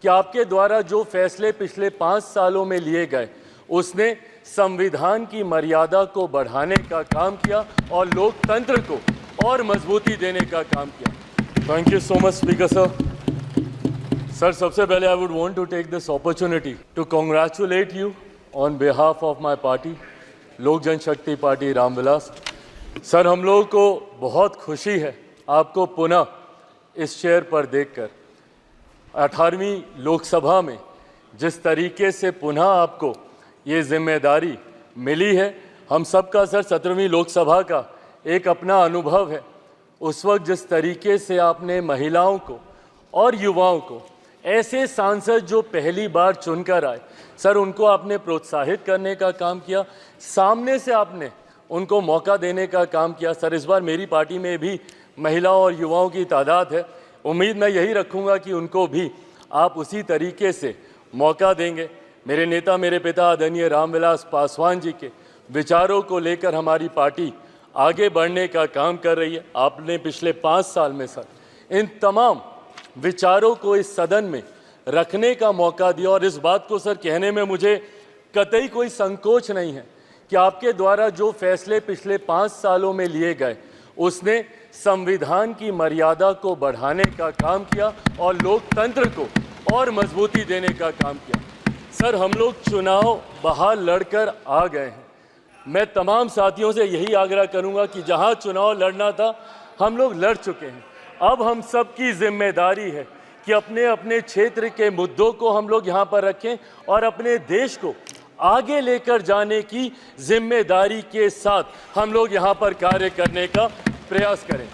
कि आपके द्वारा जो फैसले पिछले 5 सालों में लिए गए उसने संविधान की मर्यादा को बढ़ाने का काम किया और लोकतंत्र को और मजबूती देने का काम किया। Thank you so much speaker sir. Sir, सबसे पहले I would want to take this opportunity to congratulate you on behalf of my party, Lok Janshakti party Ramvilas. Sir, हम लोगों को बहुत खुशी है आपको पुनः इस चेयर पर देखकर। 18वीं लोकसभा में जिस तरीके से पुनः आपको ये जिम्मेदारी मिली है, हम सबका सर 17वीं लोकसभा का एक अपना अनुभव है। उस वक्त जिस तरीके से आपने महिलाओं को और युवाओं को, ऐसे सांसद जो पहली बार चुनकर आए, सर उनको आपने प्रोत्साहित करने का काम किया, सामने से आपने उनको मौका देने का काम किया। सर, इस बार मेरी पार्टी में भी महिलाओं और युवाओं की तादाद है, उम्मीद मैं यही रखूंगा कि उनको भी आप उसी तरीके से मौका देंगे। मेरे नेता, मेरे पिता आदरणीय रामविलास पासवान जी के विचारों को लेकर हमारी पार्टी आगे बढ़ने का काम कर रही है। आपने पिछले 5 साल में सर इन तमाम विचारों को इस सदन में रखने का मौका दिया और इस बात को सर कहने में मुझे कतई कोई संकोच नहीं है कि आपके द्वारा जो फैसले पिछले 5 सालों में लिए गए उसने संविधान की मर्यादा को बढ़ाने का काम किया और लोकतंत्र को और मजबूती देने का काम किया। सर, हम लोग चुनाव बाहर लड़कर आ गए हैं। मैं तमाम साथियों से यही आग्रह करूंगा कि जहां चुनाव लड़ना था हम लोग लड़ चुके हैं। अब हम सब की जिम्मेदारी है कि अपने अपने क्षेत्र के मुद्दों को हम लोग यहाँ पर रखें और अपने देश को आगे लेकर जाने की जिम्मेदारी के साथ हम लोग यहाँ पर कार्य करने का प्रयास करें।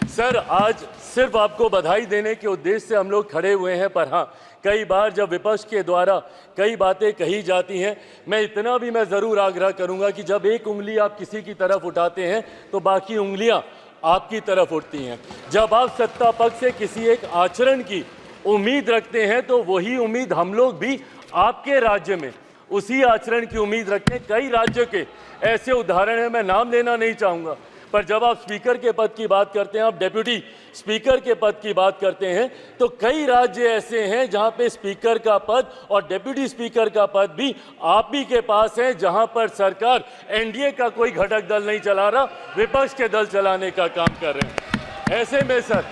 सर, आज सिर्फ आपको बधाई देने के उद्देश्य से हम लोग खड़े हुए हैं, पर हाँ, कई बार जब विपक्ष के द्वारा कई बातें कही जाती हैं, मैं इतना भी मैं ज़रूर आग्रह करूंगा कि जब एक उंगली आप किसी की तरफ उठाते हैं तो बाकी उंगलियां आपकी तरफ उठती हैं। जब आप सत्ता पक्ष से किसी एक आचरण की उम्मीद रखते हैं तो वही उम्मीद हम लोग भी आपके राज्य में उसी आचरण की उम्मीद रखते हैं। कई राज्यों के ऐसे उदाहरण हैं, मैं नाम लेना नहीं चाहूँगा, पर जब आप स्पीकर के पद की बात करते हैं, आप डेप्यूटी स्पीकर के पद की बात करते हैं, तो कई राज्य ऐसे हैं जहां पे स्पीकर का पद और डेप्यूटी स्पीकर का पद भी आप ही के पास है, जहां पर सरकार एनडीए का कोई घटक दल नहीं चला रहा, विपक्ष के दल चलाने का काम कर रहे हैं। ऐसे में सर,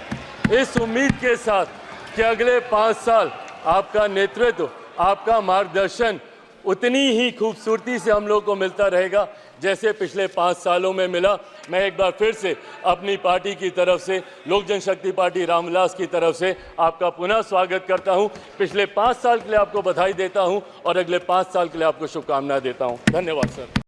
इस उम्मीद के साथ कि अगले 5 साल आपका नेतृत्व, आपका मार्गदर्शन उतनी ही खूबसूरती से हम लोग को मिलता रहेगा जैसे पिछले 5 सालों में मिला। मैं एक बार फिर से अपनी पार्टी की तरफ से, लोक जनशक्ति पार्टी रामविलास की तरफ से आपका पुनः स्वागत करता हूं। पिछले 5 साल के लिए आपको बधाई देता हूं और अगले 5 साल के लिए आपको शुभकामनाएं देता हूं। धन्यवाद सर।